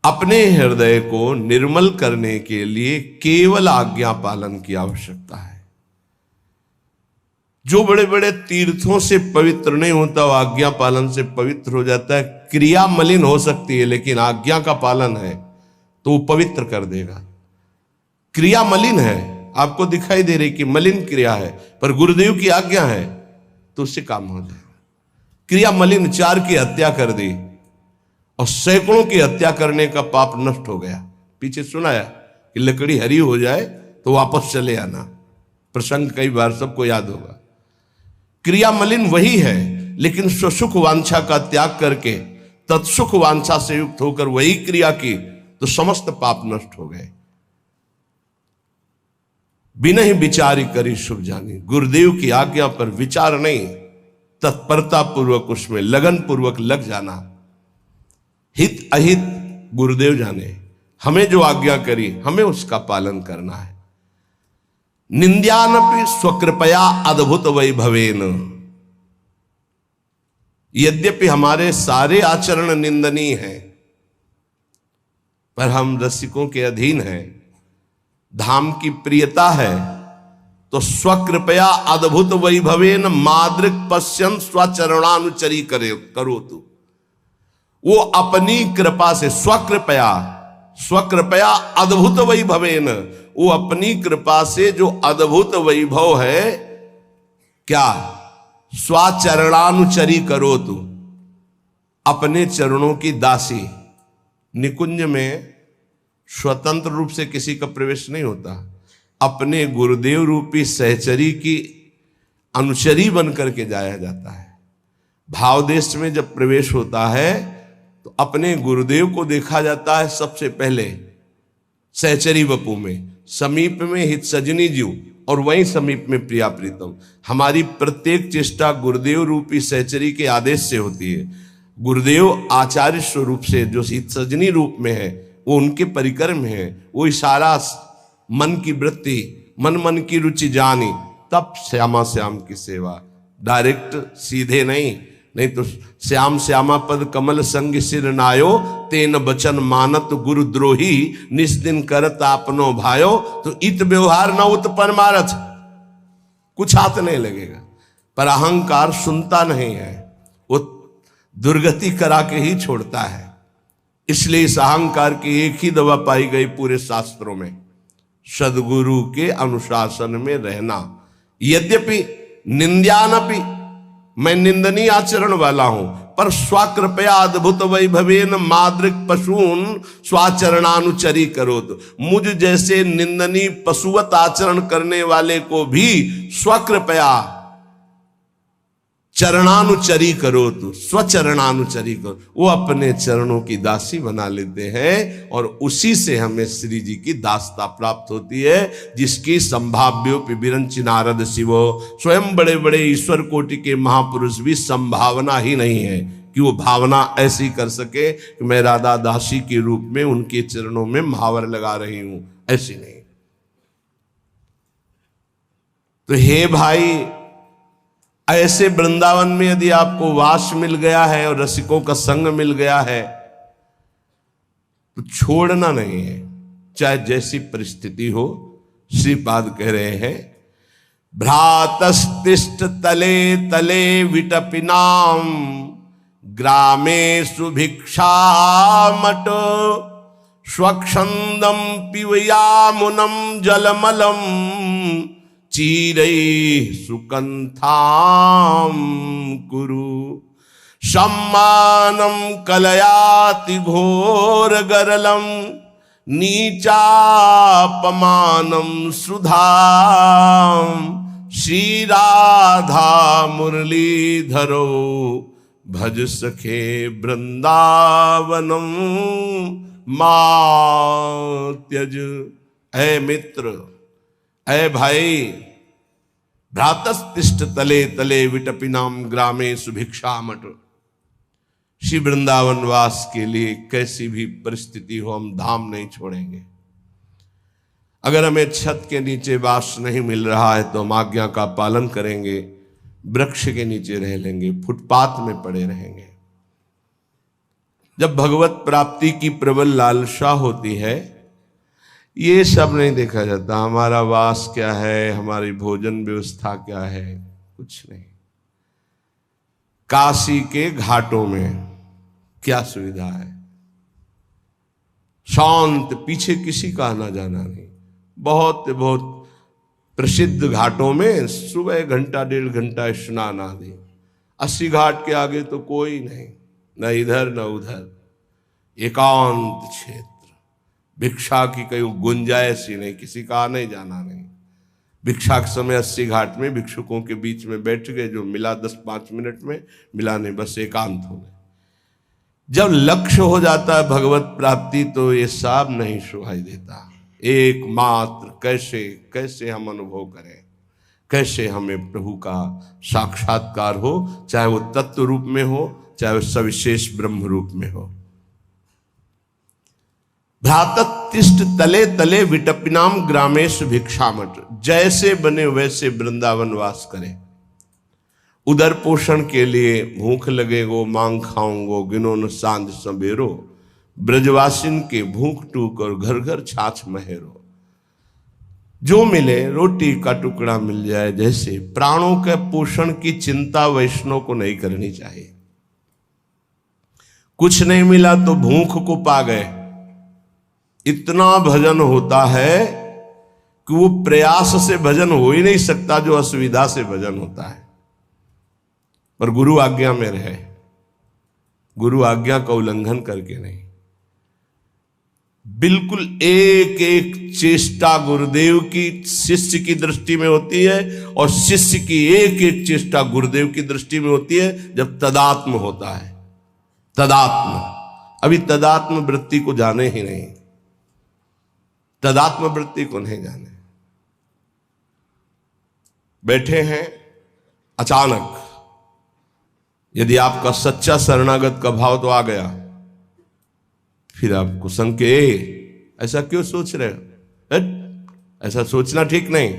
अपने हृदय को निर्मल करने के लिए केवल आज्ञा पालन की आवश्यकता है। जो बड़े बड़े तीर्थों से पवित्र नहीं होता वो आज्ञा पालन से पवित्र हो जाता है। क्रिया मलिन हो सकती है लेकिन आज्ञा का पालन है तो वो पवित्र कर देगा। क्रिया मलिन है, आपको दिखाई दे रही कि मलिन क्रिया है, पर गुरुदेव की आज्ञा है तो उससे काम हो जाएगा। क्रिया मलिन, 4 की हत्या कर दी और सैकड़ों की हत्या करने का पाप नष्ट हो गया। पीछे सुनाया कि लकड़ी हरी हो जाए तो वापस चले आना, प्रसंग कई बार सबको याद होगा। क्रिया मलिन वही है, लेकिन स्वसुख वांछा का त्याग करके तत्सुख वांछा से युक्त होकर वही क्रिया की तो समस्त पाप नष्ट हो गए। बिना ही विचारी करी शुभ जानी, गुरुदेव की आज्ञा पर विचार नहीं, तत्परता पूर्वक उसमें लगन पूर्वक लग जाना। हित अहित गुरुदेव जाने, हमें जो आज्ञा करी हमें उसका पालन करना है। निंद्यानपि स्वकृपया अद्भुत वैभवेन, यद्यपि हमारे सारे आचरण निंदनीय हैं पर हम रसिकों के अधीन हैं, धाम की प्रियता है तो स्वकृपया अद्भुत वैभवेन मादृक पश्यन स्वचरणानुचरी करो तू। वो अपनी कृपा से स्वकृपया अद्भुत वैभवेन, वो अपनी कृपा से जो अद्भुत वैभव है, क्या स्वचरणानुचरी करो तू, अपने चरणों की दासी। निकुंज में स्वतंत्र रूप से किसी का प्रवेश नहीं होता, अपने गुरुदेव रूपी सहचरी की अनुचरी बन करके जाया जाता है। भावदेश में जब प्रवेश होता है तो अपने गुरुदेव को देखा जाता है सबसे पहले सहचरी वपू में, समीप में हित सजनी जीव और वहीं समीप में प्रिया प्रीतम। हमारी प्रत्येक चेष्टा गुरुदेव रूपी सहचरी के आदेश से होती है। गुरुदेव आचार्य स्वरूप से जो हित सजनी रूप में है वो उनके परिकर में है, वो इशारा मन की वृत्ति, मन की रुचि जानी, तब श्यामा श्याम की सेवा। डायरेक्ट सीधे नहीं तो श्याम श्यामा पद कमल संग सिर नायो, तेन बचन मानत गुरु द्रोही, निस्दिन करत आपनो भायो, तो इत व्यवहार न उत परमारथ, कुछ हाथ नहीं लगेगा। पर अहंकार सुनता नहीं है, वो दुर्गति करा के ही छोड़ता है। इसलिए इस अहंकार की एक ही दवा पाई गई पूरे शास्त्रों में, सदगुरु के अनुशासन में रहना। यद्यपि निंद्यानपि, मैं निंदनीय आचरण वाला हूं, पर स्वाकृपया अद्भुत वैभवेन मादृक पशून स्वाचरणानुचरी करो। मुझ जैसे निंदनीय पशुवत आचरण करने वाले को भी स्वकृपया चरणानुचरी करो, तो स्वचरणानुचरी करो। वो अपने चरणों की दासी बना लेते हैं और उसी से हमें श्री जी की दासता प्राप्त होती है, जिसकी संभाव्योपि विरंचि नारद शिवो। स्वयं बड़े बड़े ईश्वर कोटि के महापुरुष भी संभावना ही नहीं है कि वो भावना ऐसी कर सके कि मैं राधा दासी के रूप में उनके चरणों में महावर लगा रही हूं, ऐसी नहीं। तो हे भाई, ऐसे वृंदावन में यदि आपको वास मिल गया है और रसिकों का संग मिल गया है तो छोड़ना नहीं है, चाहे जैसी परिस्थिति हो। श्रीपाद कह रहे हैं, भ्रातस्तिष्ठ तले तले विटपिनाम ग्रामे सुभिक्षामट, स्वच्छंदम पिबयामुनम जलमलम चीरैः सुकंथाम कुरु, सम्मानम कलयाति घोर गरलम नीचापमानम सुधाम, श्री राधा मुरलीधरो भज सखे वृंदावनम मात्यज। ऐ मित्र, ऐ भाई, भ्रातस्तिष्ठ तले तले विटपिनाम ग्रामे सुभिक्षामट। श्री वृंदावन वास के लिए कैसी भी परिस्थिति हो हम धाम नहीं छोड़ेंगे। अगर हमें छत के नीचे वास नहीं मिल रहा है तो हम आज्ञा का पालन करेंगे, वृक्ष के नीचे रह लेंगे, फुटपाथ में पड़े रहेंगे। जब भगवत प्राप्ति की प्रबल लालसा होती है, ये सब नहीं देखा जाता। हमारा वास क्या है, हमारी भोजन व्यवस्था क्या है, कुछ नहीं। काशी के घाटों में क्या सुविधा है, शांत, पीछे किसी का आना जाना नहीं। बहुत बहुत प्रसिद्ध घाटों में सुबह घंटा डेढ़ घंटा स्नान आदि। 80 घाट के आगे तो कोई नहीं, न इधर न उधर, एकांत क्षेत्र। भिक्षा की कहीं गुंजाइश ही नहीं, किसी का आने जाना नहीं। भिक्षा के समय 80 घाट में भिक्षुकों के बीच में बैठ गए, जो मिला 10-5 मिनट में, मिला नहीं, बस एकांत हो गए। जब लक्ष्य हो जाता है भगवत प्राप्ति तो ये सब नहीं सुनाई देता। एकमात्र कैसे कैसे हम अनुभव करें, कैसे हमें प्रभु का साक्षात्कार हो, चाहे वो तत्व रूप में हो, चाहे वो सविशेष ब्रह्म रूप में हो। भ्राततिष्ठ तले तले विटपिनाम ग्रामेश भिक्षामठ। जैसे बने वैसे वृंदावन वास करें। उदर पोषण के लिए भूख लगेगो मांग खाऊंगो, गिनो न सांझ सबेरो। ब्रजवासिन के भूख टूक और घर घर छाछ महेरो। जो मिले रोटी का टुकड़ा मिल जाए। जैसे प्राणों के पोषण की चिंता वैष्णव को नहीं करनी चाहिए। कुछ नहीं मिला तो भूख को पा गए। इतना भजन होता है कि वो प्रयास से भजन हो ही नहीं सकता जो असुविधा से भजन होता है। पर गुरु आज्ञा में रहे, गुरु आज्ञा का उल्लंघन करके नहीं। बिल्कुल एक एक चेष्टा गुरुदेव की शिष्य की दृष्टि में होती है, और शिष्य की एक एक चेष्टा गुरुदेव की दृष्टि में होती है जब तदात्म होता है। तदात्म, अभी तदात्म वृत्ति को जाने ही नहीं, तदात्म वृत्ति को नहीं जाने। बैठे हैं, अचानक यदि आपका सच्चा शरणागत का भाव तो आ गया, फिर आपको संके ऐसा क्यों सोच रहे हो, ऐसा सोचना ठीक नहीं।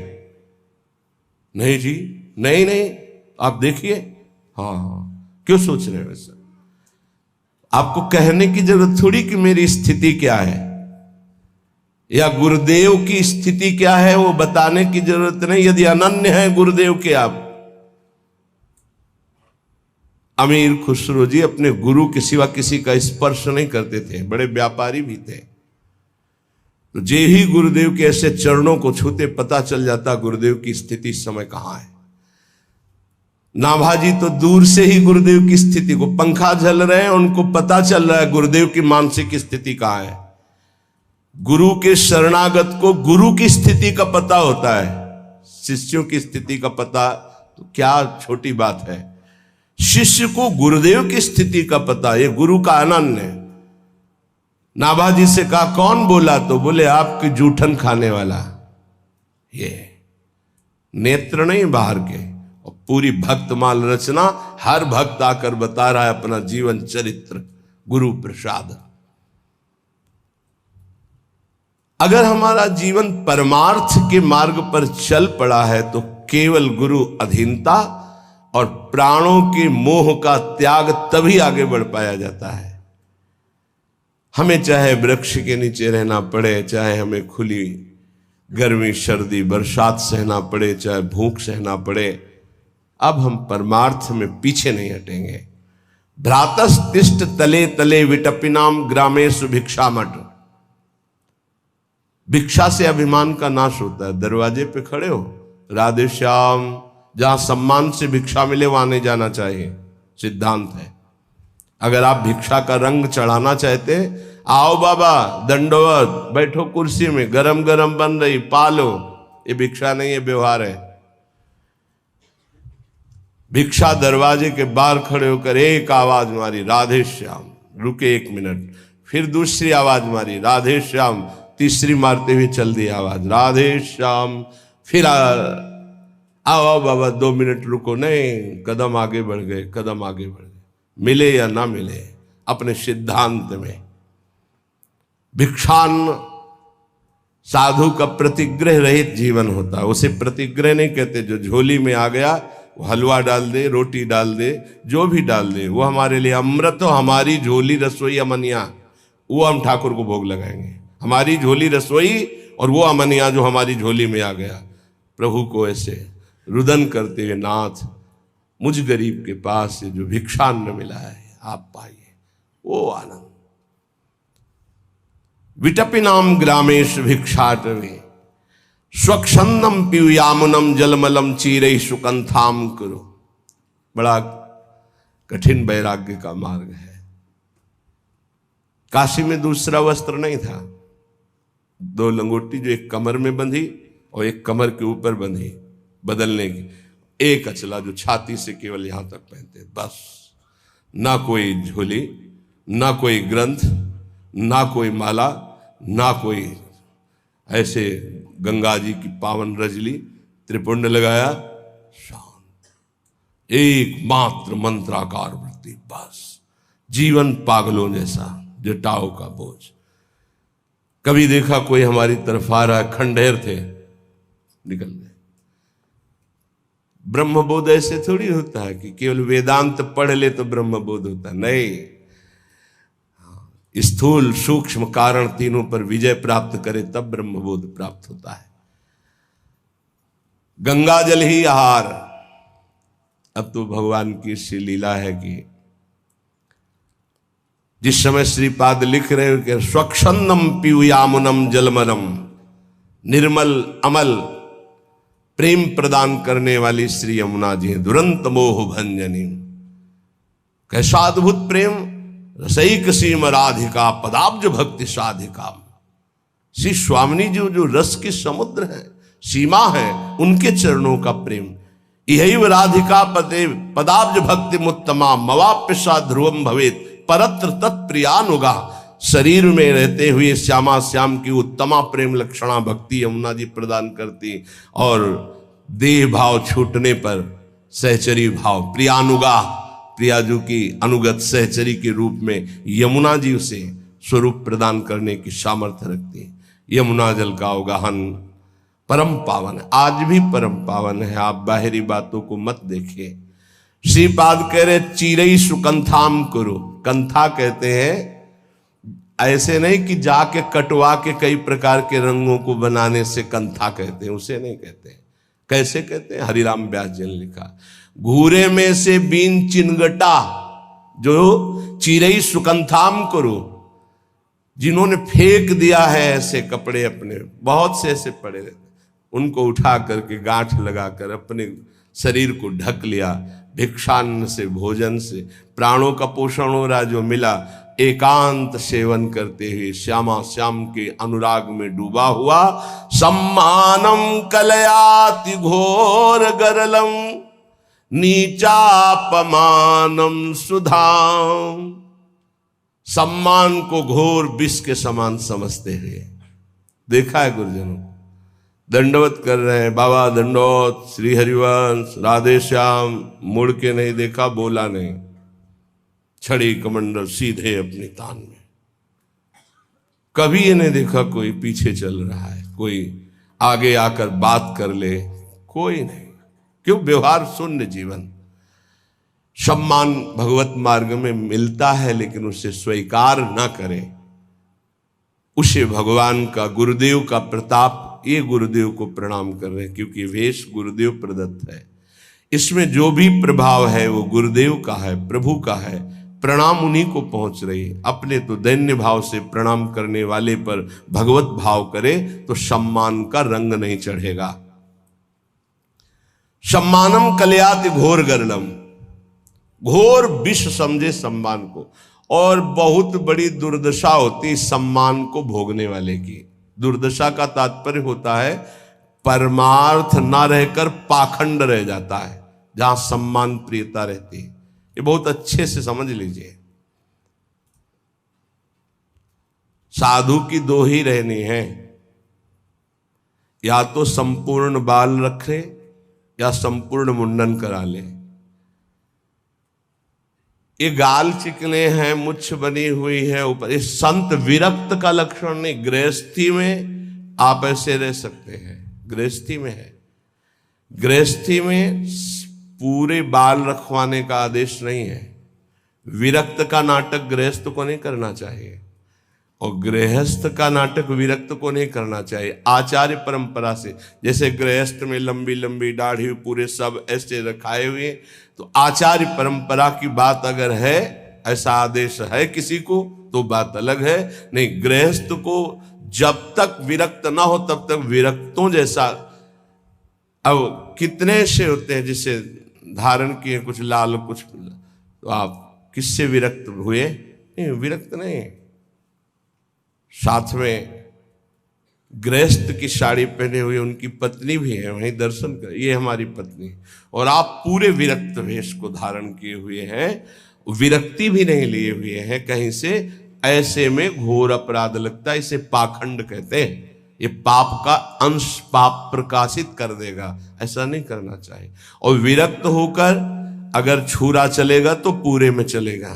नहीं जी, नहीं नहीं, आप देखिए, हाँ क्यों सोच रहे हो ऐसा। आपको कहने की जरूरत थोड़ी कि मेरी स्थिति क्या है, या गुरुदेव की स्थिति क्या है, वो बताने की जरूरत नहीं। यदि अनन्य है गुरुदेव के आप। अमीर खुसरो जी अपने गुरु के सिवा किसी का स्पर्श नहीं करते थे, बड़े व्यापारी भी थे। तो जे ही गुरुदेव के ऐसे चरणों को छूते, पता चल जाता गुरुदेव की स्थिति इस समय कहां है। नाभाजी तो दूर से ही गुरुदेव की स्थिति को, पंखा झल रहे हैं, उनको पता चल रहा है गुरुदेव की मानसिक स्थिति कहां है। गुरु के शरणागत को गुरु की स्थिति का पता होता है, शिष्यों की स्थिति का पता तो क्या छोटी बात है। शिष्य को गुरुदेव की स्थिति का पता, ये गुरु का आनंद है। नाभाजी से कहा कौन बोला, तो बोले आपकी जूठन खाने वाला। ये नेत्र नहीं बाहर के, और पूरी भक्तमाल रचना, हर भक्त आकर बता रहा है अपना जीवन चरित्र, गुरु प्रसाद। अगर हमारा जीवन परमार्थ के मार्ग पर चल पड़ा है तो केवल गुरु अधीनता और प्राणों के मोह का त्याग तभी आगे बढ़ पाया जाता है। हमें चाहे वृक्ष के नीचे रहना पड़े, चाहे हमें खुली गर्मी सर्दी बरसात सहना पड़े, चाहे भूख सहना पड़े, अब हम परमार्थ में पीछे नहीं हटेंगे। भ्रातस्तिष्ठ तले तले विटपिनाम ग्रामेषु भिक्षामठ। भिक्षा से अभिमान का नाश होता है। दरवाजे पे खड़े हो, राधे श्याम, जहां सम्मान से भिक्षा मिले वहां नहीं जाना चाहिए, सिद्धांत है। अगर आप भिक्षा का रंग चढ़ाना चाहते, आओ बाबा दंडवत, बैठो कुर्सी में, गरम गरम बन रही, पालो, ये भिक्षा नहीं है, व्यवहार है। भिक्षा दरवाजे के बाहर खड़े होकर एक आवाज मारी, राधे श्याम, रुके 1 मिनट, फिर दूसरी आवाज मारी, राधे श्याम, तीसरी मारते हुए चल दी आवाज, राधे श्याम, फिर आओ बाबा 2 मिनट रुको, नहीं, कदम आगे बढ़ गए, कदम आगे बढ़ गए, मिले या ना मिले अपने सिद्धांत में। भिक्षान साधु का प्रतिग्रह रहित जीवन होता है। उसे प्रतिग्रह नहीं कहते, जो झोली में आ गया वो हलवा डाल दे, रोटी डाल दे, जो भी डाल दे, वो हमारे लिए अमृत हो। हमारी झोली रसोई अमनिया, वो हम ठाकुर को भोग लगाएंगे। हमारी झोली रसोई और वो अमनिया जो हमारी झोली में आ गया, प्रभु को ऐसे रुदन करते हुए, नाथ मुझ गरीब के पास से जो भिक्षान्न मिला है आप पाइए, वो आनंद। विटपिनाम ग्रामेश भिक्षाटवे स्वच्छंदम पीयूयामुनम जलमलम चीरई सुकंथाम करो। बड़ा कठिन वैराग्य का मार्ग है। काशी में दूसरा वस्त्र नहीं था, 2 लंगोटी जो एक कमर में बंधी और एक कमर के ऊपर बंधी, बदलने की, एक अचला जो छाती से केवल यहां तक पहनते, बस। ना कोई झोली, ना कोई ग्रंथ, ना कोई माला, ना कोई ऐसे गंगा जी की पावन रजली, त्रिपुंड लगाया, शांत, एकमात्र मंत्राकार वृत्ति, बस। जीवन पागलों जैसा, जटाओं का बोझ। कभी देखा कोई हमारी तरफ आ रहा है, खंडेर थे, निकल गए। ब्रह्मबोध ऐसे थोड़ी होता है कि केवल वेदांत पढ़ ले तो ब्रह्मबोध होता है, नहीं। स्थूल सूक्ष्म कारण तीनों पर विजय प्राप्त करे तब ब्रह्मबोध प्राप्त होता है। गंगा जल ही आहार। अब तो भगवान की सी लीला है कि जिस समय श्रीपाद लिख रहे हो कि स्वच्छंदम पीयूयामुनम जलमलम, निर्मल अमल प्रेम प्रदान करने वाली श्री यमुना जी, दुरंत मोह भंजनी। कैसा अद्भुत प्रेम! रसैक सीम राधिका पदाब्ज भक्ति साधिका। श्री स्वामिनी जी जो रस के समुद्र है, सीमा है, उनके चरणों का प्रेम। यही राधिका पते पदाब्ज भक्ति मुत्तमा मवाप्यसा ध्रुवम भवेत परत्र तत्प्रियानुगा। शरीर में रहते हुए श्यामा श्याम की उत्तमा प्रेम लक्षणा भक्ति यमुना जी प्रदान करती, और देह भाव छूटने पर सहचरी भाव प्रियानुगा, प्रियाजू की अनुगत सहचरी के रूप में यमुना जी उसे स्वरूप प्रदान करने की सामर्थ्य रखती है। यमुना जल का अवगाहन परम पावन है, आज भी परम पावन है। आप बाहरी बातों को मत देखिए। श्रीपाद कह रहे चीरई सुकंथाम करो। कंथा कहते हैं ऐसे नहीं कि जाके कटवा के कई प्रकार के रंगों को बनाने से कंथा कहते हैं, उसे नहीं कहते। कैसे कहते हैं? हरिराम व्यास जी ने लिखा, घूरे में से बीन चिनगटा जो चिरई सुकंथाम करो। जिन्होंने फेंक दिया है ऐसे कपड़े, अपने बहुत से ऐसे पड़े रहते, उनको उठा करके गांठ लगाकर अपने शरीर को ढक लिया। भिक्षान्न से, भोजन से प्राणों का पोषण हो रहा, जो मिला एकांत सेवन करते हुए श्यामा श्याम के अनुराग में डूबा हुआ। सम्मानम कलयाति घोर गरलम नीचापमानम सुधाम। सम्मान को घोर विष के समान समझते हुए, देखा है गुरुजनों दंडवत कर रहे हैं, बाबा दंडोत, श्री हरिवंश, राधे श्याम, मुड़ के नहीं देखा, बोला नहीं, छड़ी कमंडल सीधे अपनी तान में। कभी ये नहीं देखा कोई पीछे चल रहा है, कोई आगे आकर बात कर ले, कोई नहीं। क्यों? व्यवहार शून्य जीवन। सम्मान भगवत मार्ग में मिलता है, लेकिन उसे स्वीकार ना करें, उसे भगवान का, गुरुदेव का प्रताप। ये गुरुदेव को प्रणाम कर रहे हैं, क्योंकि वेश गुरुदेव प्रदत्त है। इसमें जो भी प्रभाव है वो गुरुदेव का है, प्रभु का है। प्रणाम उन्हीं को पहुंच रही है। अपने तो दैन्य भाव से प्रणाम करने वाले पर भगवत भाव करे तो सम्मान का रंग नहीं चढ़ेगा। सम्मानम कलयाति घोर गरलम, घोर विष समझे सम्मान को। और बहुत बड़ी दुर्दशा होती सम्मान को भोगने वाले की। दुर्दशा का तात्पर्य होता है परमार्थ ना रहकर पाखंड रह जाता है, जहां सम्मान प्रियता रहती है। ये बहुत अच्छे से समझ लीजिए। साधु की दो ही रहनी है, या तो संपूर्ण बाल रखे या संपूर्ण मुंडन करा ले। ये गाल चिकने हैं, मुछ बनी हुई है ऊपर, ये संत विरक्त का लक्षण नहीं। गृहस्थी में आप ऐसे रह सकते हैं, गृहस्थी में है। गृहस्थी में पूरे बाल रखवाने का आदेश नहीं है। विरक्त का नाटक गृहस्थ को नहीं करना चाहिए और गृहस्थ का नाटक विरक्त को नहीं करना चाहिए। आचार्य परंपरा से, जैसे गृहस्थ में लंबी लंबी दाढ़ी पूरे सब ऐसे रखाए हुए, तो आचार्य परंपरा की बात अगर है, ऐसा आदेश है किसी को तो बात अलग है। नहीं, गृहस्थ को जब तक विरक्त ना हो तब तक विरक्तों जैसा, अब कितने से होते हैं जिसे धारण किए कुछ लाल कुछ, तो आप किससे विरक्त हुए? नहीं, विरक्त नहीं। साथ में गृहस्थ की साड़ी पहने हुए उनकी पत्नी भी है, वहीं दर्शन कर, ये हमारी पत्नी, और आप पूरे विरक्त वेश को धारण किए हुए हैं, विरक्ति भी नहीं लिए हुए हैं कहीं से, ऐसे में घोर अपराध लगता है। इसे पाखंड कहते हैं। ये पाप का अंश पाप प्रकाशित कर देगा, ऐसा नहीं करना चाहिए। और विरक्त होकर अगर छुरा चलेगा तो पूरे में चलेगा,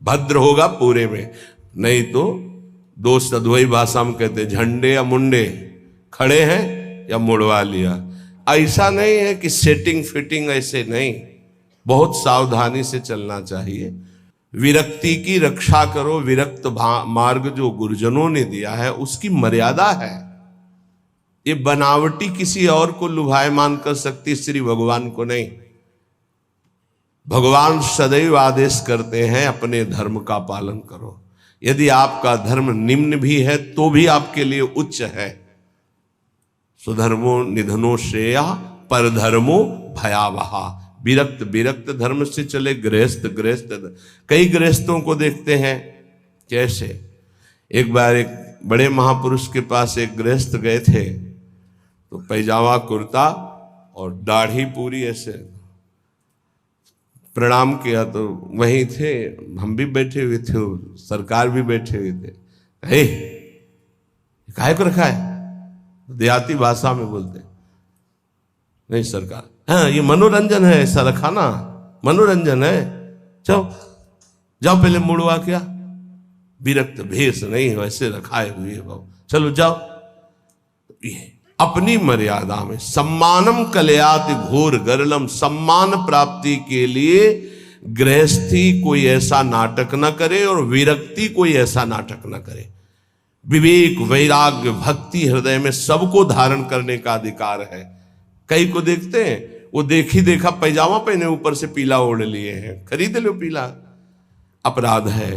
भद्र होगा पूरे में, नहीं तो दोस्त अद्वैत भाषा में कहते झंडे या मुंडे खड़े हैं या मुड़वा लिया। ऐसा नहीं है कि सेटिंग फिटिंग, ऐसे नहीं, बहुत सावधानी से चलना चाहिए। विरक्ति की रक्षा करो। विरक्त मार्ग जो गुरुजनों ने दिया है उसकी मर्यादा है। ये बनावटी किसी और को लुभायमान कर सकती, श्री भगवान को नहीं। भगवान सदैव आदेश करते हैं अपने धर्म का पालन करो। यदि आपका धर्म निम्न भी है तो भी आपके लिए उच्च है। स्वधर्मो निधनो श्रेया परधर्मो भयावहा। विरक्त धर्म से चले, गृहस्थ। कई गृहस्थों को देखते हैं कैसे। एक बार एक बड़े महापुरुष के पास एक गृहस्थ गए थे, तो पैजामा कुर्ता और दाढ़ी पूरी ऐसे, प्रणाम किया तो वहीं थे, हम भी बैठे हुए थे, सरकार भी बैठे हुए थे। हे, काहे को रखा है? देहाती भाषा में बोलते, नहीं सरकार, हाँ ये मनोरंजन है, ऐसा रखा ना, मनोरंजन है, जाओ जाओ पहले मुड़वा क्या। विरक्त भेष नहीं, वैसे रखाए हुए हो, चलो जाओ। ये अपनी मर्यादा में, सम्मानम कलयाति घोर गरलम, सम्मान प्राप्ति के लिए गृहस्थी कोई ऐसा नाटक न करे और विरक्ति कोई ऐसा नाटक न करे। विवेक, वैराग्य, भक्ति हृदय में सबको धारण करने का अधिकार है। कई को देखते हैं, वो देखी देखा पैजामा पहने ऊपर से पीला ओढ़ लिए हैं, खरीद लो पीला, अपराध है।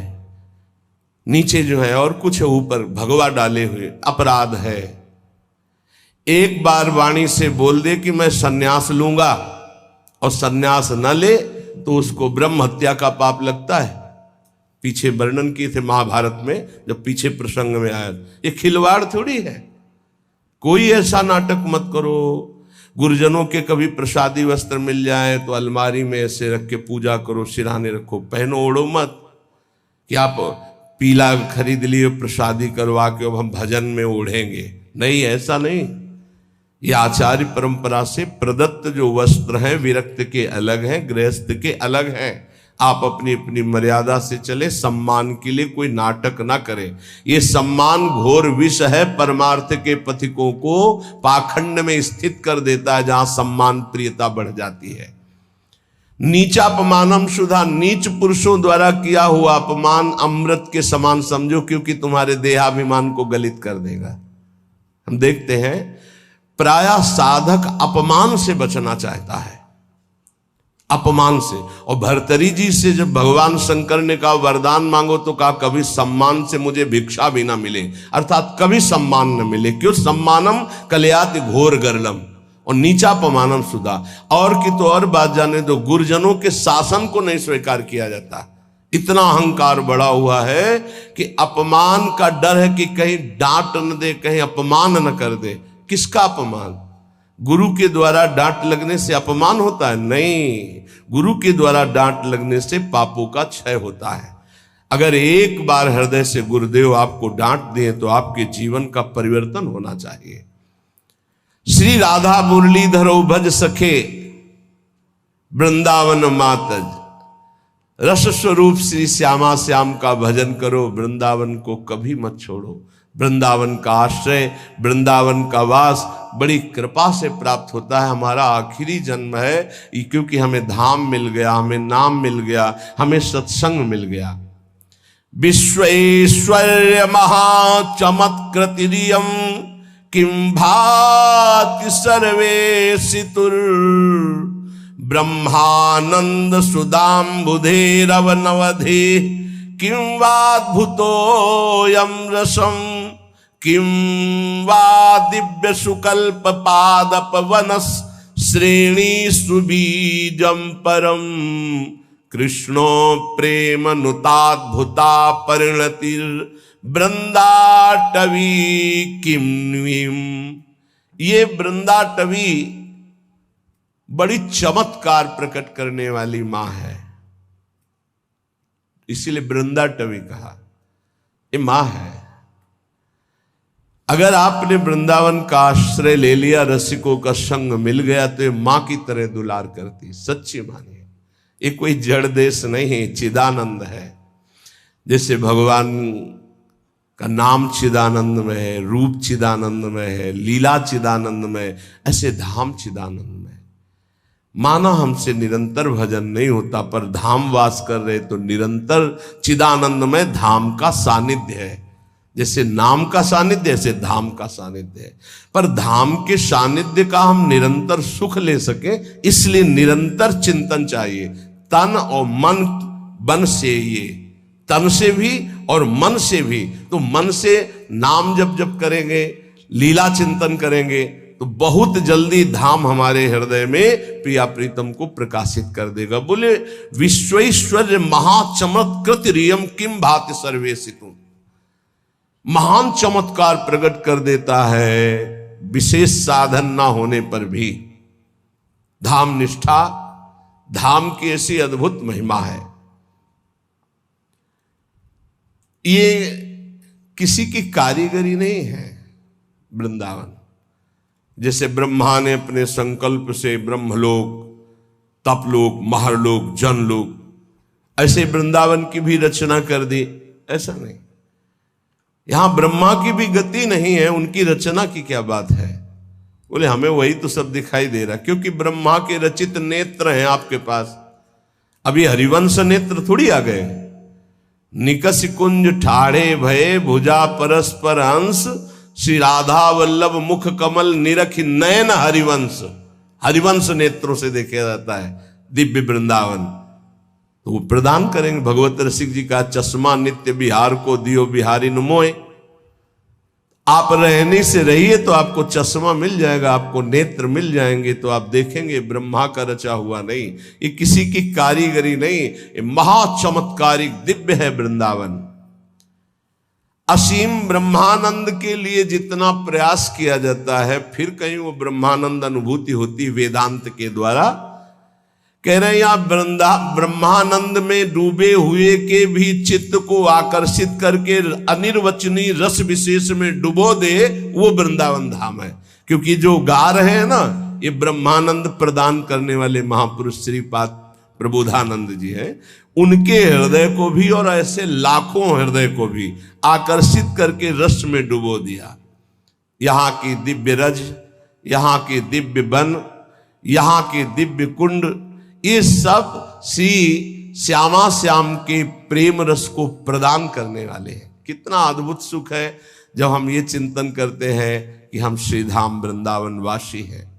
नीचे जो है और कुछ ऊपर भगवा डाले हुए, अपराध है। एक बार वाणी से बोल दे कि मैं सन्यास लूंगा और सन्यास न ले तो उसको ब्रह्म हत्या का पाप लगता है। पीछे वर्णन किए थे महाभारत में, जब पीछे प्रसंग में आया। ये खिलवाड़ थोड़ी है। कोई ऐसा नाटक मत करो। गुरुजनों के कभी प्रसादी वस्त्र मिल जाए तो अलमारी में ऐसे रख के पूजा करो, सिरहाने रखो, पहनो ओढ़ो मत कि आप पीला खरीद लिए प्रसादी करवा के अब हम भजन में ओढ़ेंगे। नहीं, ऐसा नहीं। ये आचार्य परंपरा से प्रदत्त जो वस्त्र हैं विरक्त के अलग हैं, गृहस्थ के अलग हैं। आप अपनी अपनी मर्यादा से चले, सम्मान के लिए कोई नाटक ना करें। ये सम्मान घोर विष है, परमार्थ के पथिकों को पाखंड में स्थित कर देता है, जहां सम्मान प्रियता बढ़ जाती है। नीचापमानम शुद्धा, नीच पुरुषों द्वारा किया हुआ अपमान अमृत के समान समझो, क्योंकि तुम्हारे देहाभिमान को गलित कर देगा। हम देखते हैं प्रायः साधक अपमान से बचना चाहता है, अपमान से। और भर्तरी जी से जब भगवान शंकर ने कहा वरदान मांगो, तो कहा कभी सम्मान से मुझे भिक्षा भी ना मिले, अर्थात कभी सम्मान न मिले। क्यों? सम्मानम कलयाति घोर गरलम और नीचापमानम सुधा। और की तो और बात जाने दो, गुरुजनों के शासन को नहीं स्वीकार किया जाता। इतना अहंकार बढ़ा हुआ है कि अपमान का डर है कि कहीं डांट न दे, कहीं अपमान न कर दे। किसका अपमान? गुरु के द्वारा डांट लगने से अपमान होता है? नहीं, गुरु के द्वारा डांट लगने से पापों का क्षय होता है। अगर एक बार हृदय से गुरुदेव आपको डांट दिए तो आपके जीवन का परिवर्तन होना चाहिए। श्री राधा मुरलीधर भज सखे वृंदावन मातज, रस स्वरूप श्री श्यामा श्याम का भजन करो, वृंदावन को कभी मत छोड़ो। वृंदावन का आश्रय, वृंदावन का वास बड़ी कृपा से प्राप्त होता है। हमारा आखिरी जन्म है, क्योंकि हमें धाम मिल गया, हमें नाम मिल गया, हमें सत्संग मिल गया। विश्वैश्वर्य महाचमत्कृतिरियं किं भाति सर्वेशितुर ब्रह्मानंद सुधाम्बुधेरवनवधे किं वाद्भुतोऽयं रसं किं वा दिव्य सुकल्प पादपवनस श्रेणी सुबीजं परम कृष्णो प्रेम नुताद्भुता परिणतिर वृंदाटवी किम्वीम। ये वृंदाटवी बड़ी चमत्कार प्रकट करने वाली मां है, इसीलिए वृंदाटवी कहा। ये मां है। अगर आपने वृंदावन का आश्रय ले लिया, रसिकों का संग मिल गया, तो ये मां की तरह दुलार करती, सच्ची मानिए। ये कोई जड़ देश नहीं है, चिदानंद है। जैसे भगवान का नाम चिदानंद में है, रूप चिदानंद में है, लीला चिदानंद में, ऐसे धाम चिदानंद में। माना हमसे निरंतर भजन नहीं होता, पर धाम वास कर रहे तो निरंतर चिदानंद में धाम का सानिध्य है। जैसे नाम का सानिध्य, ऐसे धाम का सानिध्य है। पर धाम के सानिध्य का हम निरंतर सुख ले सके, इसलिए निरंतर चिंतन चाहिए। तन और मन, बन से, ये तन से भी और मन से भी। तो मन से नाम जप करेंगे, लीला चिंतन करेंगे, तो बहुत जल्दी धाम हमारे हृदय में प्रिया प्रीतम को प्रकाशित कर देगा। बोले विश्वैश्वर्य महाचमत्कृतिरियं किं भाति सर्वेशितुः। महान चमत्कार प्रकट कर देता है, विशेष साधन ना होने पर भी। धाम निष्ठा, धाम की ऐसी अद्भुत महिमा है। ये किसी की कारीगरी नहीं है वृंदावन। जैसे ब्रह्मा ने अपने संकल्प से ब्रह्मलोक, तपलोक, महरलोक, जनलोक, ऐसे वृंदावन की भी रचना कर दी, ऐसा नहीं। यहां ब्रह्मा की भी गति नहीं है, उनकी रचना की क्या बात है। बोले हमें वही तो सब दिखाई दे रहा, क्योंकि ब्रह्मा के रचित नेत्र हैं आपके पास। अभी हरिवंश नेत्र थोड़ी आ गए। निकस कुंज ठाड़े भये भुजा परस्पर अंश श्री राधा वल्लभ मुख कमल निरख नयन हरिवंश। हरिवंश नेत्रों से देखा जाता है दिव्य वृंदावन। तो वो प्रदान करेंगे। भगवत रसिक जी का चश्मा नित्य बिहार को दियो बिहारी नुमोए। आप रहने से रहिए तो आपको चश्मा मिल जाएगा, आपको नेत्र मिल जाएंगे, तो आप देखेंगे ब्रह्मा का रचा हुआ नहीं, ये किसी की कारीगरी नहीं, ये महाचमत्कारिक दिव्य है वृंदावन। असीम ब्रह्मानंद के लिए जितना प्रयास किया जाता है, फिर कहीं वो ब्रह्मानंद अनुभूति होती वेदांत के द्वारा। कह रहे हैं यहां ब्रह्मानंद में डूबे हुए के भी चित्त को आकर्षित करके अनिर्वचनीय रस विशेष में डुबो दे, वो वृंदावन धाम है। क्योंकि जो गा रहे हैं ना, ये ब्रह्मानंद प्रदान करने वाले महापुरुष श्रीपाद प्रबोधानंद जी हैं। उनके हृदय को भी और ऐसे लाखों हृदय को भी आकर्षित करके रस में डुबो दिया। यहां की दिव्य रज, यहां के दिव्य वन, यहां के दिव्य कुंड, ये सब श्री श्यामा श्याम के प्रेम रस को प्रदान करने वाले हैं। कितना अद्भुत सुख है जब हम ये चिंतन करते हैं कि हम श्रीधाम वृंदावन वासी हैं।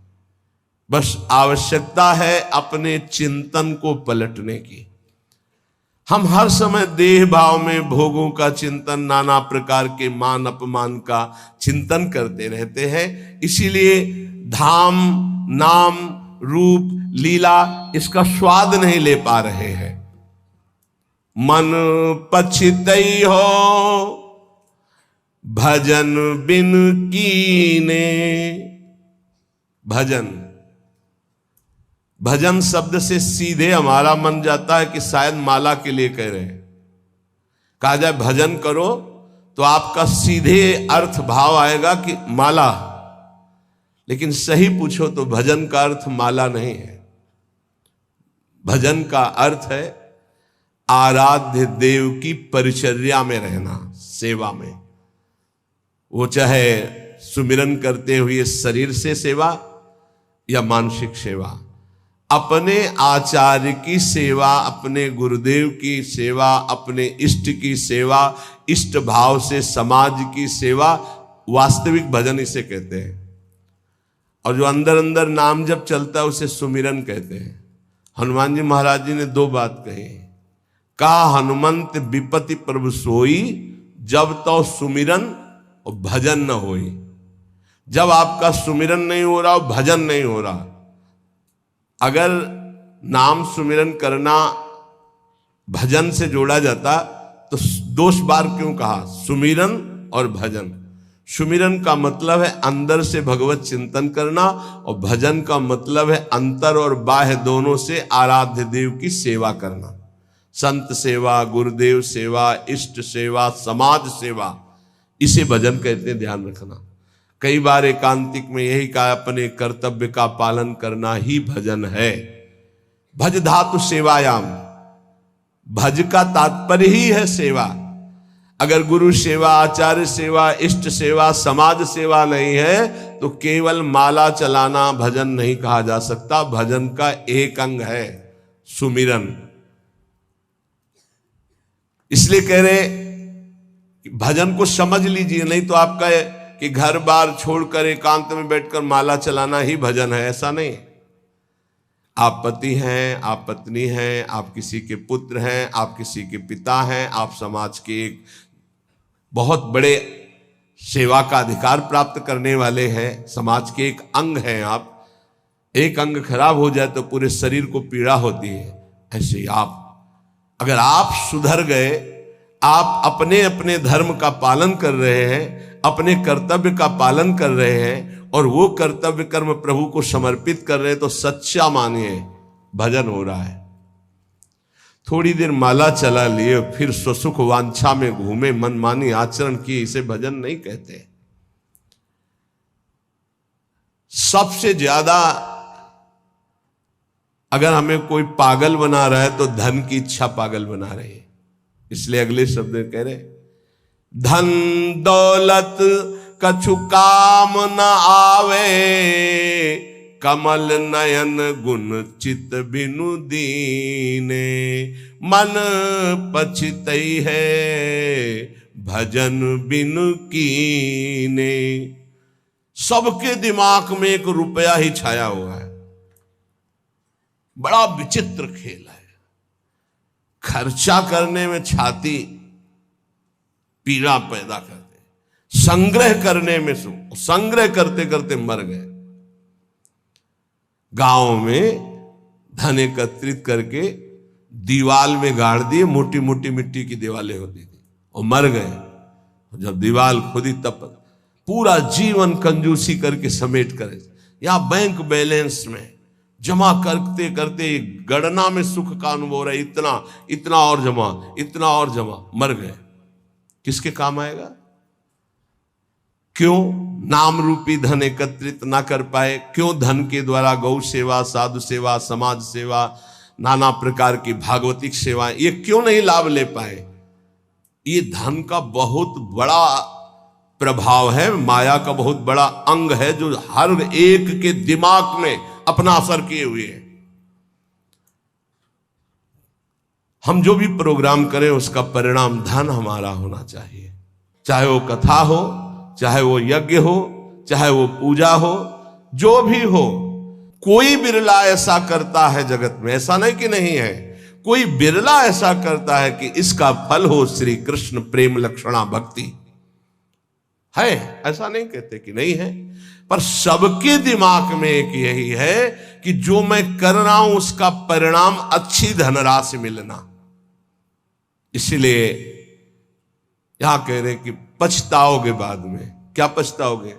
बस आवश्यकता है अपने चिंतन को पलटने की। हम हर समय देह भाव में भोगों का चिंतन, नाना प्रकार के मान अपमान का चिंतन करते रहते हैं। इसीलिए धाम, नाम, रूप, लीला, इसका स्वाद नहीं ले पा रहे हैं। मन पछितई हो भजन बिन कीने। भजन, भजन शब्द से सीधे हमारा मन जाता है कि शायद माला के लिए कह रहे हैं। कहा जाए भजन करो तो आपका सीधे अर्थ भाव आएगा कि माला, लेकिन सही पूछो तो भजन का अर्थ माला नहीं है। भजन का अर्थ है आराध्य देव की परिचर्या में रहना, सेवा में। वो चाहे सुमिरन करते हुए शरीर से सेवा या मानसिक सेवा, अपने आचार्य की सेवा, अपने गुरुदेव की सेवा, अपने इष्ट की सेवा, इष्ट भाव से समाज की सेवा, वास्तविक भजन इसे कहते हैं। और जो अंदर अंदर नाम जब चलता है उसे सुमिरन कहते हैं। हनुमान जी महाराज जी ने दो बात कही, का हनुमंत विपति प्रभु सोई, जब तो सुमिरन और भजन न होई। जब आपका सुमिरन नहीं हो रहा और भजन नहीं हो रहा, अगर नाम सुमिरन करना भजन से जोड़ा जाता तो दोष बार क्यों कहा, सुमिरन और भजन। सुमिरन का मतलब है अंदर से भगवत चिंतन करना, और भजन का मतलब है अंतर और बाह्य दोनों से आराध्य देव की सेवा करना। संत सेवा, गुरुदेव सेवा, इष्ट सेवा, समाज सेवा, इसे भजन कहते हैं, ध्यान रखना। कई बार एकांतिक में यही कहा, अपने कर्तव्य का पालन करना ही भजन है। भज धातु सेवायाम, भज का तात्पर्य ही है सेवा। अगर गुरु सेवा, आचार्य सेवा, इष्ट सेवा, समाज सेवा नहीं है तो केवल माला चलाना भजन नहीं कहा जा सकता। भजन का एक अंग है सुमिरन। इसलिए कह रहे कि भजन को समझ लीजिए, नहीं तो आपका कि घर बार छोड़कर एकांत में बैठकर माला चलाना ही भजन है, ऐसा नहीं। आप पति हैं, आप पत्नी हैं, आप किसी के पुत्र हैं, आप किसी के पिता हैं, आप समाज के एक बहुत बड़े सेवा का अधिकार प्राप्त करने वाले हैं, समाज के एक अंग हैं आप। एक अंग खराब हो जाए तो पूरे शरीर को पीड़ा होती है। ऐसे ही आप, अगर आप सुधर गए, आप अपने अपने धर्म का पालन कर रहे हैं, अपने कर्तव्य का पालन कर रहे हैं, और वो कर्तव्य कर्म प्रभु को समर्पित कर रहे हैं, तो सच्चा मानिए भजन हो रहा है। थोड़ी देर माला चला लिए फिर स्वसुख वांछा में घूमे, मनमानी आचरण किए, इसे भजन नहीं कहते। सबसे ज्यादा अगर हमें कोई पागल बना रहा है तो धन की इच्छा पागल बना रही है। इसलिए अगले शब्द कह रहे, धन दौलत कछु काम न आवे, कमल नयन गुण चित बिनु दीने, मन पछितई है भजन बिनु कीने। सबके दिमाग में एक रुपया ही छाया हुआ है। बड़ा विचित्र खेल है। खर्चा करने में छाती पीड़ा पैदा करते, संग्रह करने में संग्रह करते करते मर गए। गांव में धन एकत्रित करके दीवाल में गाड़ दिए, मोटी मोटी मिट्टी की दीवालें होती थी, और मर गए। जब दीवाल खुदी तब पूरा जीवन कंजूसी करके समेट कर, या बैंक बैलेंस में जमा करते करते गणना में सुख का अनुभव हो रहा है, इतना इतना और जमा, इतना और जमा, मर गए। किसके काम आएगा? क्यों नाम रूपी धन एकत्रित ना कर पाए? क्यों धन के द्वारा गौ सेवा, साधु सेवा, समाज सेवा, नाना प्रकार की भागवतिक सेवा, ये क्यों नहीं लाभ ले पाए? ये धन का बहुत बड़ा प्रभाव है, माया का बहुत बड़ा अंग है, जो हर एक के दिमाग में अपना असर किए हुए है। हम जो भी प्रोग्राम करें उसका परिणाम धन हमारा होना चाहिए। चाहे वो कथा हो, चाहे वो यज्ञ हो, चाहे वो पूजा हो, जो भी हो। कोई बिरला ऐसा करता है जगत में, ऐसा नहीं कि नहीं है, कोई बिरला ऐसा करता है कि इसका फल हो श्री कृष्ण प्रेम लक्षणा भक्ति। है, ऐसा नहीं कहते कि नहीं है, पर सबके दिमाग में एक यही है कि जो मैं कर रहा हूं उसका परिणाम अच्छी धनराशि मिलना। इसलिए यहां कह रहे कि पछताओगे बाद में। क्या पछताओगे?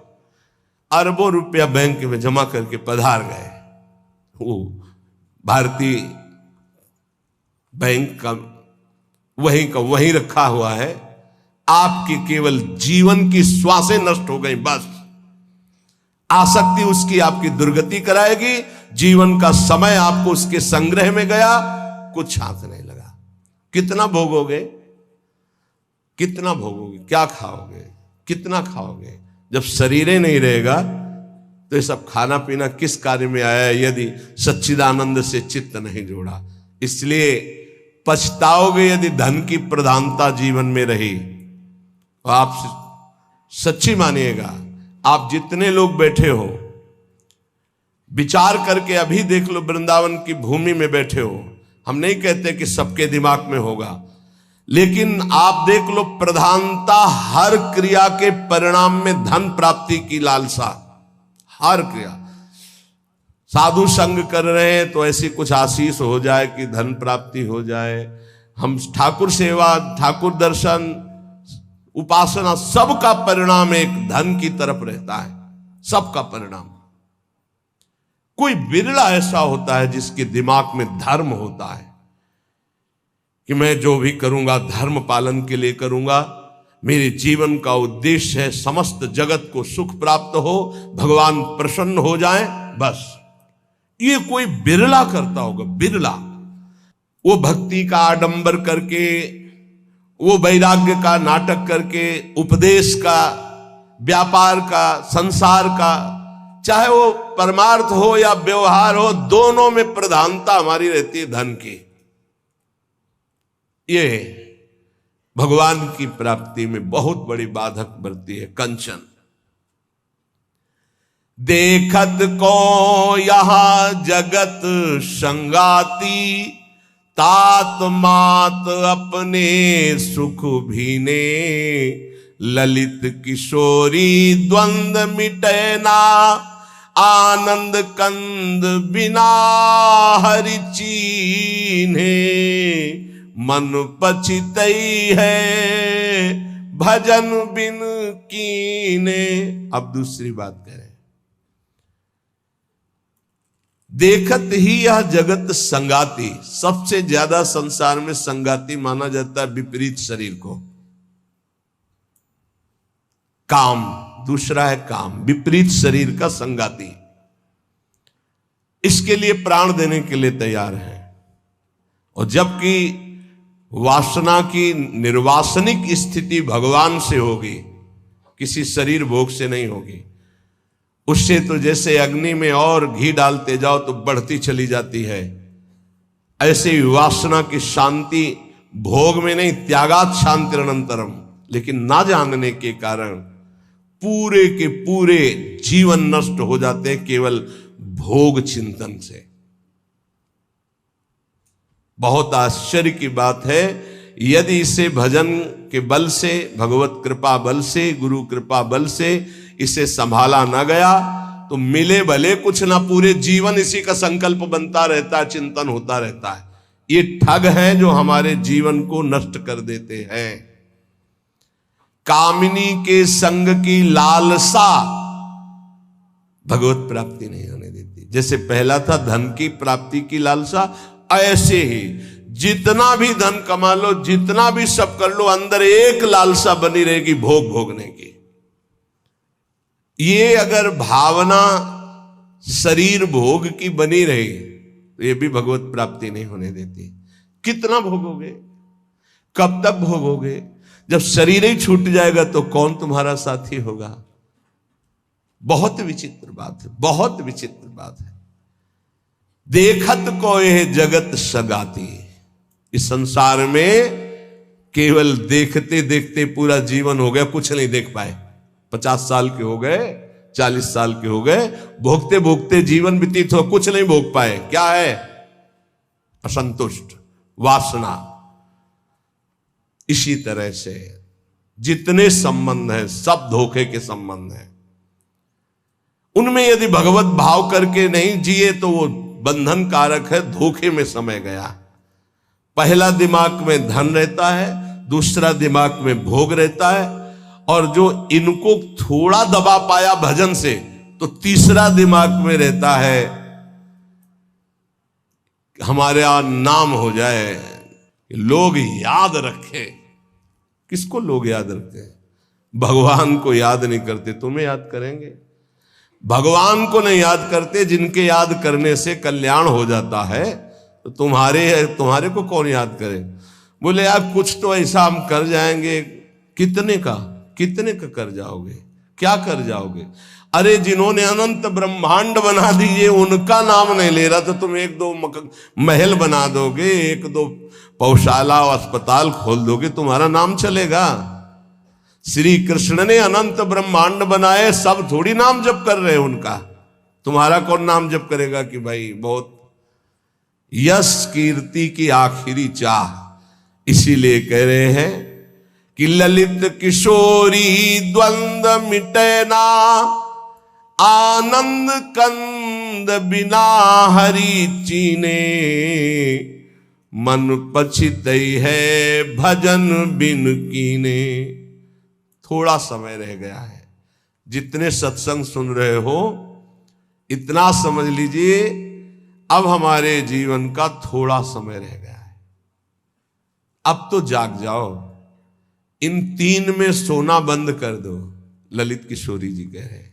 अरबों रुपया बैंक में जमा करके पधार गए, वो भारतीय बैंक का वहीं रखा हुआ है, आपकी केवल जीवन की श्वासें नष्ट हो गई, बस। आसक्ति उसकी आपकी दुर्गति कराएगी। जीवन का समय आपको उसके संग्रह में गया, कुछ हाथ नहीं लगा। कितना भोगोगे, कितना भोगोगे, क्या खाओगे, कितना खाओगे? जब शरीर ही नहीं रहेगा तो ये सब खाना पीना किस कार्य में आया है, यदि सच्चिदानंद से चित्त नहीं जोड़ा। इसलिए पछताओगे यदि धन की प्रधानता जीवन में रही। आप सच्ची मानिएगा, आप जितने लोग बैठे हो, विचार करके अभी देख लो, वृंदावन की भूमि में बैठे हो। हम नहीं कहते कि सबके दिमाग में होगा, लेकिन आप देख लो, प्रधानता हर क्रिया के परिणाम में धन प्राप्ति की लालसा। हर क्रिया, साधु संग कर रहे हैं तो ऐसी कुछ आशीष हो जाए कि धन प्राप्ति हो जाए। हम ठाकुर सेवा, ठाकुर दर्शन, उपासना, सबका परिणाम एक धन की तरफ रहता है, सबका परिणाम। कोई बिरला ऐसा होता है जिसके दिमाग में धर्म होता है कि मैं जो भी करूंगा धर्म पालन के लिए करूंगा, मेरे जीवन का उद्देश्य है समस्त जगत को सुख प्राप्त हो, भगवान प्रसन्न हो जाए, बस। ये कोई बिरला करता होगा, बिरला। वो भक्ति का आडंबर करके, वो वैराग्य का नाटक करके, उपदेश का, व्यापार का, संसार का, चाहे वो परमार्थ हो या व्यवहार हो, दोनों में प्रधानता हमारी रहती है धन की। ये भगवान की प्राप्ति में बहुत बड़ी बाधक बनती है कंचन। देखत को यहां जगत संगाती, तात मात अपने सुख भीने, ललित किशोरी द्वंद मिटे ना, आनंद कंद बिना हरि चीन्हे, मन पछितई है भजन बिन कीने। अब दूसरी बात करें, देखत ही यह जगत संगाती। सबसे ज्यादा संसार में संगाती माना जाता है विपरीत शरीर को, काम। दूसरा है काम, विपरीत शरीर का संगाती। इसके लिए प्राण देने के लिए तैयार है। और जबकि वासना की निर्वासनिक स्थिति भगवान से होगी, किसी शरीर भोग से नहीं होगी। उससे तो जैसे अग्नि में और घी डालते जाओ तो बढ़ती चली जाती है, ऐसे ही वासना की शांति भोग में नहीं, त्यागात शांति अनंतरम। लेकिन ना जानने के कारण पूरे के पूरे जीवन नष्ट हो जाते हैं केवल भोग चिंतन से। बहुत आश्चर्य की बात है, यदि इसे भजन के बल से, भगवत कृपा बल से, गुरु कृपा बल से इसे संभाला ना गया तो मिले भले कुछ ना, पूरे जीवन इसी का संकल्प बनता रहता है, चिंतन होता रहता है। ये ठग हैं जो हमारे जीवन को नष्ट कर देते हैं। कामिनी के संग की लालसा भगवत प्राप्ति नहीं होने देती। जैसे पहला था धन की प्राप्ति की लालसा, ऐसे ही जितना भी धन कमा लो, जितना भी सब कर लो, अंदर एक लालसा बनी रहेगी भोग भोगने की। ये अगर भावना शरीर भोग की बनी रही तो ये भी भगवत प्राप्ति नहीं होने देती। कितना भोगोगे, कब तक भोगोगे? जब शरीर ही छूट जाएगा तो कौन तुम्हारा साथी होगा? बहुत विचित्र बात है, बहुत विचित्र बात है। देखत को यह जगत सगाती। इस संसार में केवल देखते देखते पूरा जीवन हो गया, कुछ नहीं देख पाए। 50 साल के हो गए, 40 साल के हो गए, भोगते भोगते जीवन व्यतीत हो, कुछ नहीं भोग पाए। क्या है? असंतुष्ट, वासना। इसी तरह से जितने संबंध हैं सब धोखे के संबंध हैं। उनमें यदि भगवत भाव करके नहीं जिए तो वो बंधन कारक है, धोखे में समय गया। पहला दिमाग में धन रहता है, दूसरा दिमाग में भोग रहता है, और जो इनको थोड़ा दबा पाया भजन से तो तीसरा दिमाग में रहता है हमारे यहां नाम हो जाए, लोग याद रखे। किसको लोग याद रखते हैं? भगवान को याद नहीं करते, तुम्हें याद करेंगे। भगवान को नहीं याद करते, जिनके याद करने से कल्याण हो जाता है, तो तुम्हारे को कौन याद करे? बोले यार कुछ तो ऐसा हम कर जाएंगे। कितने का कर जाओगे, क्या कर जाओगे? अरे जिन्होंने अनंत ब्रह्मांड बना दिए उनका नाम नहीं ले रहा, तो तुम एक दो महल बना दोगे, एक दो पौशाला और अस्पताल खोल दोगे, तुम्हारा नाम चलेगा? श्री कृष्ण ने अनंत ब्रह्मांड बनाए, सब थोड़ी नाम जप कर रहे हैं उनका। तुम्हारा कौन नाम जप करेगा कि भाई बहुत यश कीर्ति की आखिरी चाह। इसीलिए कह रहे हैं कि ललित किशोरी द्वंद्व मिटे ना, आनंद कंद बिना हरि चीने, मन पछितई है भजन बिन कीने। थोड़ा समय रह गया है, जितने सत्संग सुन रहे हो इतना समझ लीजिए, अब हमारे जीवन का थोड़ा समय रह गया है। अब तो जाग जाओ, इन 3 में सोना बंद कर दो। ललित किशोरी जी कह रहे हैं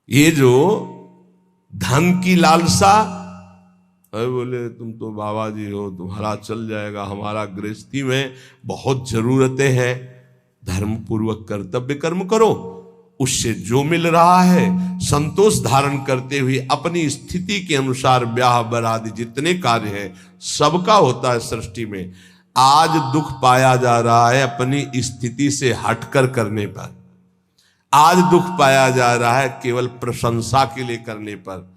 ये जो धन की लालसा, अरे बोले तुम तो बाबा जी हो, तुम्हारा चल जाएगा, हमारा गृहस्थी में बहुत जरूरतें हैं, धर्म पूर्वक कर्तव्य कर्म करो, उससे जो मिल रहा है संतोष धारण करते हुए अपनी स्थिति के अनुसार ब्याह बरादी जितने कार्य हैं सबका होता है सृष्टि में। आज दुख पाया जा रहा है अपनी स्थिति से हटकर करने पर, आज दुख पाया जा रहा है केवल प्रशंसा के लिए करने पर।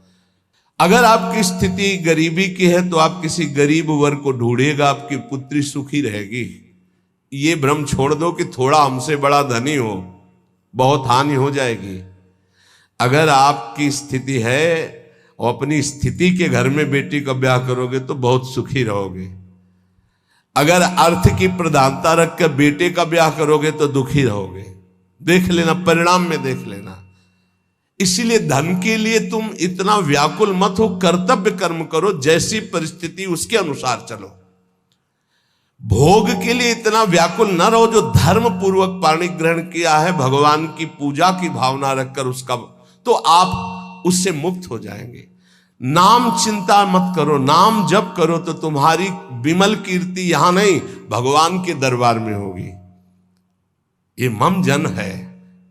अगर आपकी स्थिति गरीबी की है तो आप किसी गरीब वर्ग को ढूंढिएगा, आपकी पुत्री सुखी रहेगी। ये भ्रम छोड़ दो कि थोड़ा हमसे बड़ा धनी हो, बहुत हानि हो जाएगी। अगर आपकी स्थिति है और अपनी स्थिति के घर में बेटी का ब्याह करोगे तो बहुत सुखी रहोगे। अगर अर्थ की प्रधानता रखकर बेटे का ब्याह करोगे तो दुखी रहोगे। देख लेना, परिणाम में देख लेना। इसीलिए धन के लिए तुम इतना व्याकुल मत हो, कर्तव्य कर्म करो, जैसी परिस्थिति उसके अनुसार चलो। भोग के लिए इतना व्याकुल न रहो, जो धर्म पूर्वक पाणी ग्रहण किया है भगवान की पूजा की भावना रखकर उसका, तो आप उससे मुक्त हो जाएंगे। नाम चिंता मत करो, नाम जप करो तो तुम्हारी विमल कीर्ति यहां नहीं भगवान के दरबार में होगी। ये मम जन है,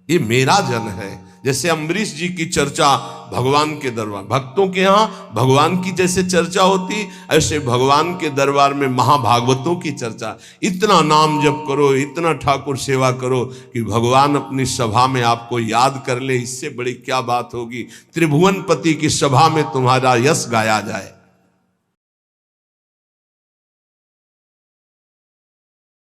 ये मेरा जन है। जैसे अम्बरीश जी की चर्चा भगवान के दरबार, भक्तों के यहां भगवान की जैसे चर्चा होती, ऐसे भगवान के दरबार में महाभागवतों की चर्चा। इतना नाम जप करो, इतना ठाकुर सेवा करो कि भगवान अपनी सभा में आपको याद कर ले। इससे बड़ी क्या बात होगी? त्रिभुवनपति की सभा में तुम्हारा यश गाया जाए।